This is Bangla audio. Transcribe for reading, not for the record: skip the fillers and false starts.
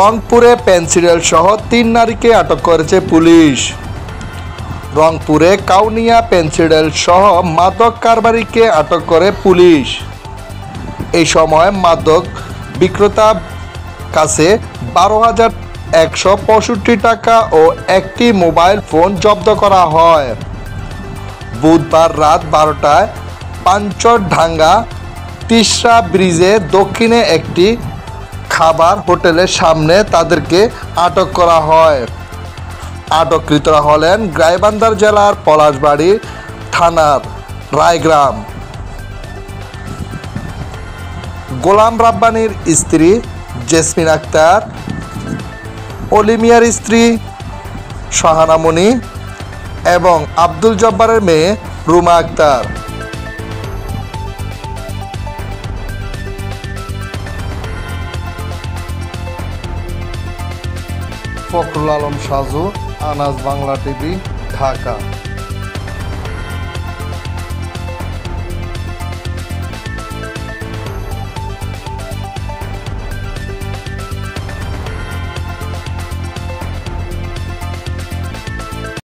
রংপুরে পেনসিডেল সহ ৩ নারীকে আটক করেছে পুলিশ। রংপুরে কাউনিয়া পেনসিডেল সহ মাদক কারবারিকে আটক করে পুলিশ। এই সময় মাদক বিক্রেতার কাছে 12,165 টাকা ও একটি মোবাইল ফোন জব্দ করা হয়। বুধবার রাত 12টায় পাঞ্চরডাঙ্গা তিস্রা ব্রিজে দক্ষিণে একটি খাবার হোটেলের সামনে তাদেরকে আটক করা হয়। আটককৃতরা হলেন গাইবান্ধা জেলার পলাশবাড়ী থানার রায়গ্রাম। গোলাম রাব্বানীর স্ত্রী জেসমিন আক্তার, অলি মিয়ার স্ত্রী শাহানা মনি এবং আব্দুল জব্বারের মেয়ে রুমা আক্তার। ফখরুল আলম সাজু, আনাজ বাংলা টিভি, ঢাকা।